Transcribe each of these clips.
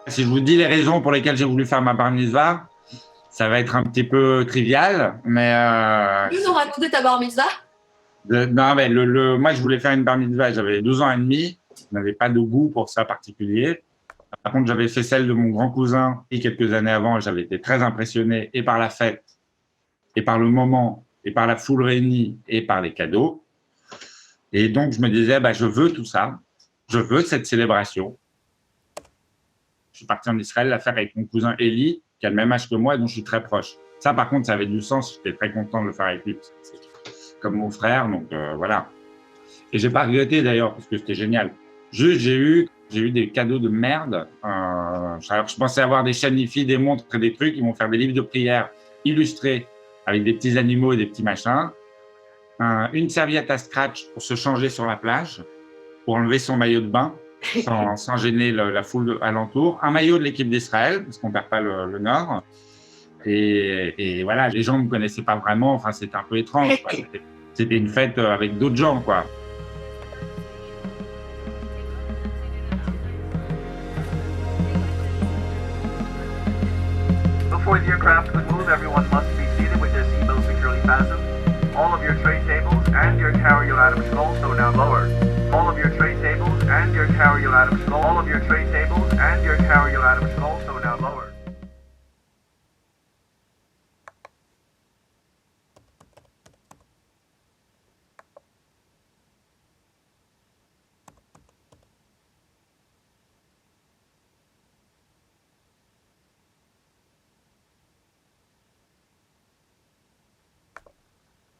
Si je vous dis les raisons pour lesquelles j'ai voulu faire ma bar mitzvah, ça va être un petit peu trivial, mais Tu peux nous raconter ta bar mitzvah? non, mais moi, je voulais faire une bar mitzvah. J'avais 12 ans et demi. Je n'avais pas de goût pour ça particulier. Par contre, j'avais fait celle de mon grand cousin et quelques années avant. Et j'avais été très impressionné et par la fête, et par le moment, et par la foule réunie, et par les cadeaux. Et donc, je me disais, bah, je veux tout ça. Je veux cette célébration. Je suis parti en Israël la faire avec mon cousin Eli, qui a le même âge que moi et dont je suis très proche. Ça, par contre, ça avait du sens. J'étais très content de le faire avec lui. C'est comme mon frère, donc voilà. Et j'ai pas regretté d'ailleurs, parce que c'était génial. Juste, j'ai eu des cadeaux de merde. Alors, je pensais avoir des chaînes IFI, des montres et des trucs. Ils vont faire des livres de prière illustrés avec des petits animaux et des petits machins. Une serviette à scratch pour se changer sur la plage, pour enlever son maillot de bain, sans gêner la foule alentour. Un maillot de l'équipe d'Israël, parce qu'on perd pas le nord. Et voilà, les gens ne me connaissaient pas vraiment. Enfin, c'était un peu étrange. C'était une fête avec d'autres gens, quoi. Before the aircraft could move, everyone must be seated with their seatbelts securely fastened. All of your tray tables and your carry Adam scroll so now lowered. All of your tray tables and your carry Adam scroll. All of your tray tables and your carry Adam scroll so now lowered.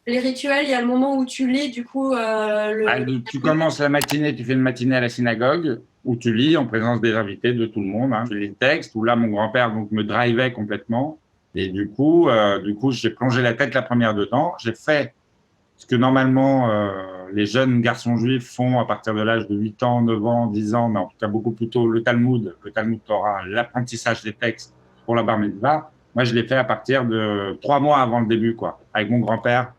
Les rituels, il y a le moment où tu lis, du coup, Tu commences la matinée, tu fais une matinée à la synagogue où tu lis en présence des invités, de tout le monde. Hein. Je lis le texte, où là, mon grand-père donc, me drivait complètement. Et du coup, j'ai plongé la tête la première de temps. J'ai fait ce que normalement les jeunes garçons juifs font à partir de l'âge de 8 ans, 9 ans, 10 ans, mais en tout cas beaucoup plus tôt, le Talmud Torah, l'apprentissage des textes pour la bar mitzvah. Moi, je l'ai fait à partir de 3 mois avant le début, quoi, avec mon grand-père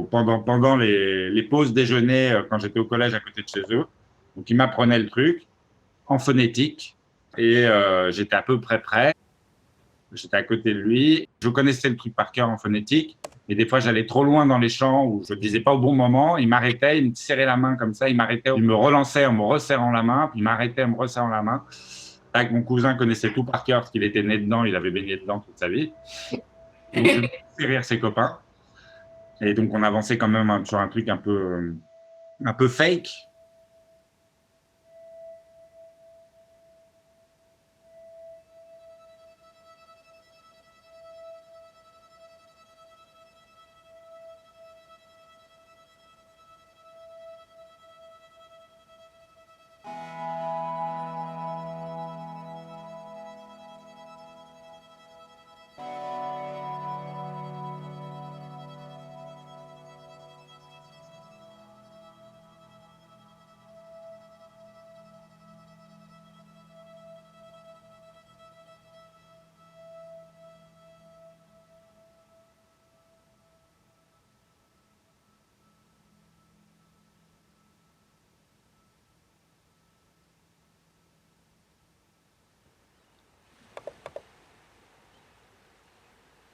pendant les pauses déjeuner quand j'étais au collège à côté de chez eux. Donc, il m'apprenait le truc en phonétique et j'étais à peu près prêt. J'étais à côté de lui. Je connaissais le truc par cœur en phonétique. Et des fois, j'allais trop loin dans les champs où je ne disais pas au bon moment. Il m'arrêtait, il me serrait la main comme ça. Il m'arrêtait, il me relançait en me resserrant la main. Puis il m'arrêtait en me resserrant la main. Avec mon cousin connaissait tout par cœur parce qu'il était né dedans. Il avait baigné dedans toute sa vie. Donc, je faisais rire ses copains. Et donc, on avançait quand même sur un truc un peu fake.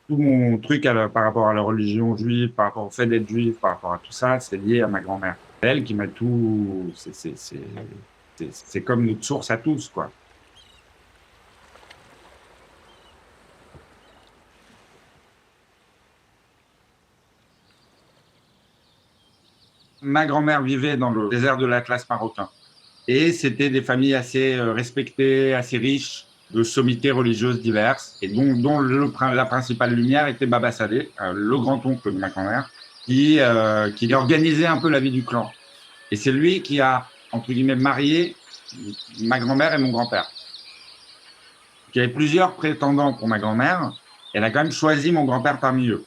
Tout mon truc par rapport à la religion juive, par rapport au fait d'être juif, par rapport à tout ça, c'est lié à ma grand-mère. C'est elle qui m'a tout. C'est comme notre source à tous, quoi. Ma grand-mère vivait dans le désert de l'Atlas marocain. Et c'était des familles assez respectées, assez riches, de sommités religieuses diverses, et dont la principale lumière était Baba Saleh, le grand-oncle de ma grand-mère, qui organisait un peu la vie du clan. Et c'est lui qui a, entre guillemets, marié ma grand-mère et mon grand-père. Il y avait plusieurs prétendants pour ma grand-mère, et elle a quand même choisi mon grand-père parmi eux.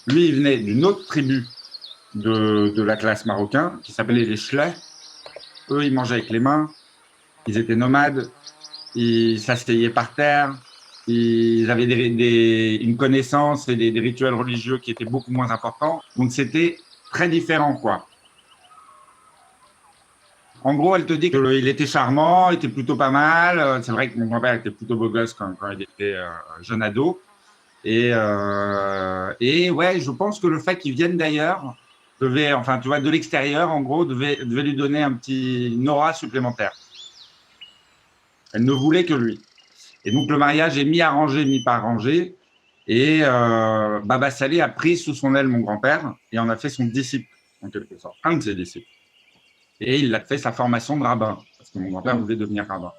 Lui, il venait d'une autre tribu de la classe marocain, qui s'appelait les Chlais. Eux, ils mangeaient avec les mains, ils étaient nomades, ils s'asseyaient par terre, ils avaient une connaissance et des rituels religieux qui étaient beaucoup moins importants. Donc, c'était très différent, quoi. En gros, elle te dit qu'il était charmant, il était plutôt pas mal. C'est vrai que mon grand-père était plutôt beau gosse quand il était jeune ado. Et ouais, je pense que le fait qu'il vienne d'ailleurs devait, enfin, tu vois, de l'extérieur, en gros, devait lui donner une aura supplémentaire. Elle ne voulait que lui. Et donc, le mariage est mi-arrangé, mi-pas arrangé. Et Baba Saleh a pris sous son aile mon grand-père et en a fait son disciple, en quelque sorte, un de ses disciples. Et il a fait sa formation de rabbin, parce que mon grand-père voulait devenir rabbin.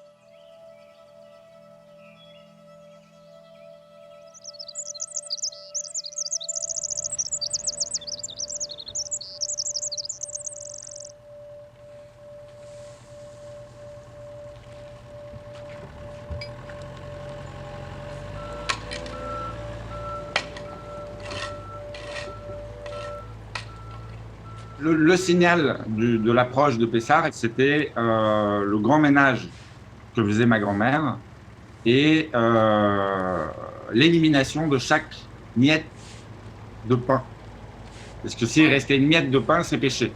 Le signal de l'approche de Pessah, c'était le grand ménage que faisait ma grand-mère et l'élimination de chaque miette de pain. Parce que s'il restait une miette de pain, c'est péché.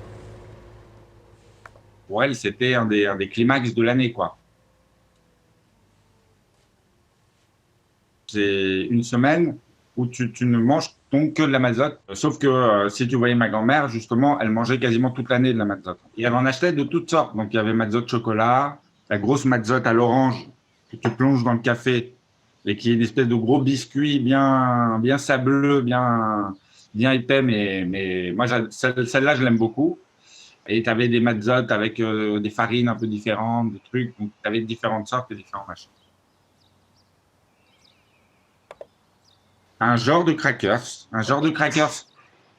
Pour elle, c'était un des climax de l'année, quoi. C'est une semaine où tu ne manges donc que de la mazzotte. Sauf que si tu voyais ma grand-mère, justement, elle mangeait quasiment toute l'année de la mazzotte. Et elle en achetait de toutes sortes. Donc il y avait mazzotte chocolat, la grosse mazzotte à l'orange que tu plonges dans le café et qui est une espèce de gros biscuit bien sableux, bien épais. Mais moi, celle-là, je l'aime beaucoup. Et tu avais des mazzottes avec des farines un peu différentes, des trucs. Donc tu avais différentes sortes et différents machins. Un genre de crackers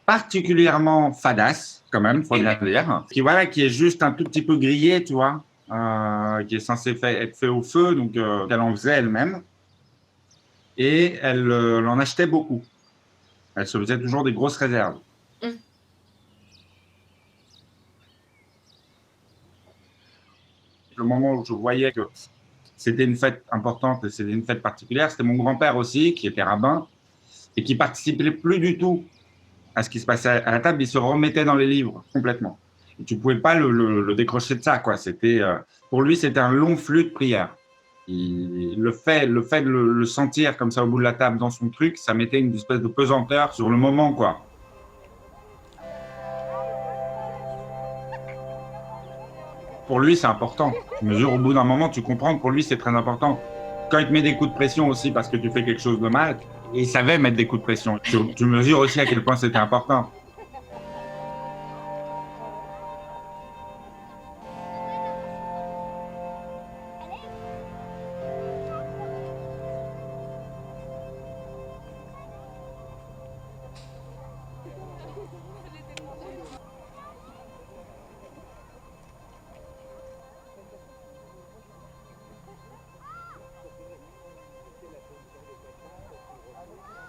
particulièrement fadasse, quand même, faut bien le dire, qui est juste un tout petit peu grillé, tu vois, qui est censé être fait au feu, donc elle en faisait elle-même, et elle en achetait beaucoup. Elle se faisait toujours des grosses réserves. Le moment où je voyais que c'était une fête importante et c'était une fête particulière, c'était mon grand-père aussi, qui était rabbin, et qui participait plus du tout à ce qui se passait à la table, il se remettait dans les livres complètement. Et tu pouvais pas le décrocher de ça, quoi. C'était pour lui, c'était un long flux de prière. Le fait de le sentir comme ça au bout de la table dans son truc, ça mettait une espèce de pesanteur sur le moment, quoi. Pour lui, c'est important. Tu mesures au bout d'un moment, tu comprends que pour lui, c'est très important. Quand il te met des coups de pression aussi parce que tu fais quelque chose de mal, il savait mettre des coups de pression. Tu mesures aussi à quel point c'était important.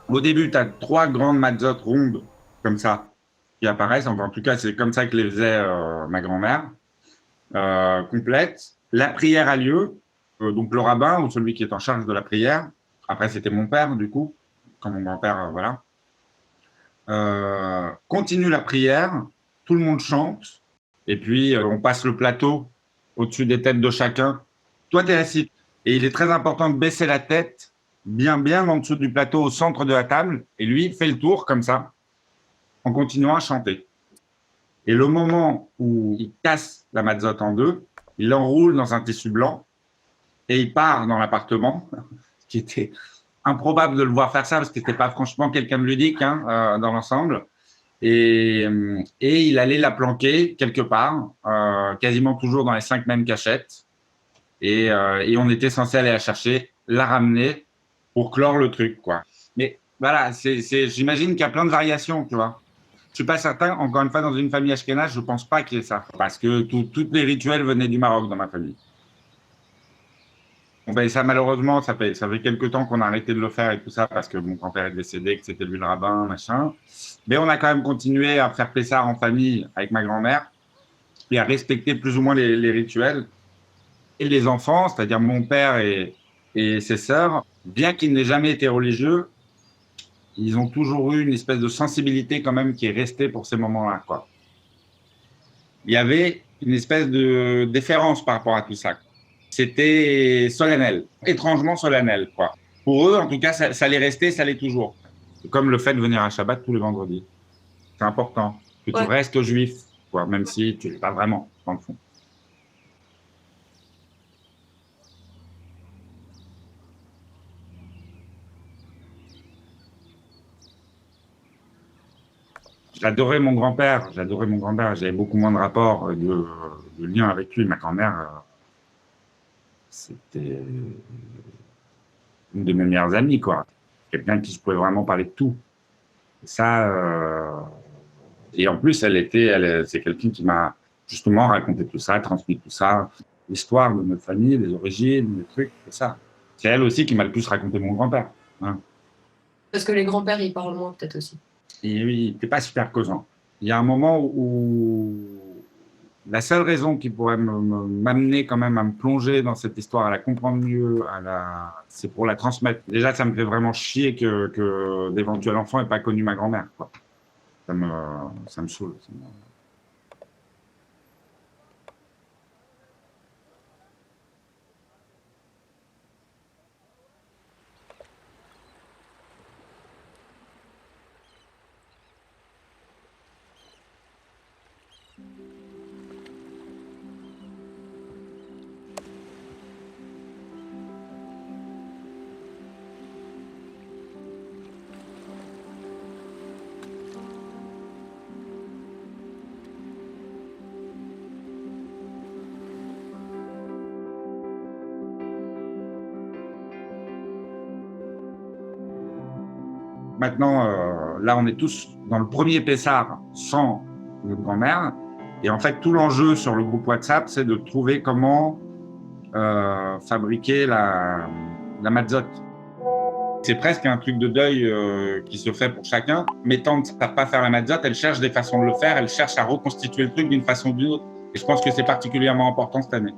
Au début, tu as 3 grandes mazzottes rondes, comme ça, qui apparaissent. Enfin, en tout cas, c'est comme ça que les faisait ma grand-mère, complète. La prière a lieu. Donc, le rabbin, ou celui qui est en charge de la prière, après, c'était mon père, du coup, quand mon grand-père, voilà, continue la prière, tout le monde chante, et puis on passe le plateau au-dessus des têtes de chacun. Toi, tu es assis. Et il est très important de baisser la tête bien en dessous du plateau, au centre de la table, et lui, il fait le tour comme ça, en continuant à chanter. Et le moment où il casse la mazzotte en deux, il l'enroule dans un tissu blanc, et il part dans l'appartement, ce qui était improbable de le voir faire ça, parce que c'était pas franchement quelqu'un de ludique dans l'ensemble. Et il allait la planquer quelque part, quasiment toujours dans les 5 mêmes cachettes. Et on était censé aller la chercher, la ramener, pour clore le truc, quoi. Mais voilà, j'imagine qu'il y a plein de variations, tu vois. Je suis pas certain, encore une fois, dans une famille ashkénaze, je pense pas qu'il y ait ça. Parce que tous les rituels venaient du Maroc dans ma famille. Bon, ben, ça, malheureusement, ça fait quelques temps qu'on a arrêté de le faire et tout ça, parce que mon grand-père est décédé, que c'était lui le rabbin, machin. Mais on a quand même continué à faire Pessah en famille avec ma grand-mère et à respecter plus ou moins les rituels. Et les enfants, c'est-à-dire mon père et ses sœurs, bien qu'ils n'aient jamais été religieux, ils ont toujours eu une espèce de sensibilité quand même qui est restée pour ces moments-là, quoi. Il y avait une espèce de déférence par rapport à tout ça. C'était solennel, étrangement solennel, quoi. Pour eux, en tout cas, ça allait rester, ça l'est toujours. Comme le fait de venir à Shabbat tous les vendredis. C'est important que tu restes juif, quoi, même si tu ne l'es pas vraiment, dans le fond. J'adorais mon grand-père, j'avais beaucoup moins de rapports, de liens avec lui. Ma grand-mère, c'était une de mes meilleures amies, quoi. Quelqu'un qui je pouvais vraiment parler de tout. Et ça, et en plus, c'est quelqu'un qui m'a justement raconté tout ça, transmis tout ça, l'histoire de notre famille, les origines, les trucs, c'est ça. C'est elle aussi qui m'a le plus raconté mon grand-père. Hein. Parce que les grands-pères, ils parlent moins peut-être aussi. Et oui, il n'était pas super causant. Il y a un moment où la seule raison qui pourrait m'amener quand même à me plonger dans cette histoire, à la comprendre mieux, c'est pour la transmettre. Déjà, ça me fait vraiment chier que d'éventuels enfants n'aient pas connu ma grand-mère, quoi. Ça me saoule. Maintenant, là, on est tous dans le premier Pessar sans notre grand-mère. Et en fait, tout l'enjeu sur le groupe WhatsApp, c'est de trouver comment fabriquer la matzot. C'est presque un truc de deuil qui se fait pour chacun. Mais tant qu'elles ne savent pas faire la matzot, elles cherchent des façons de le faire, elles cherchent à reconstituer le truc d'une façon ou d'une autre. Et je pense que c'est particulièrement important cette année.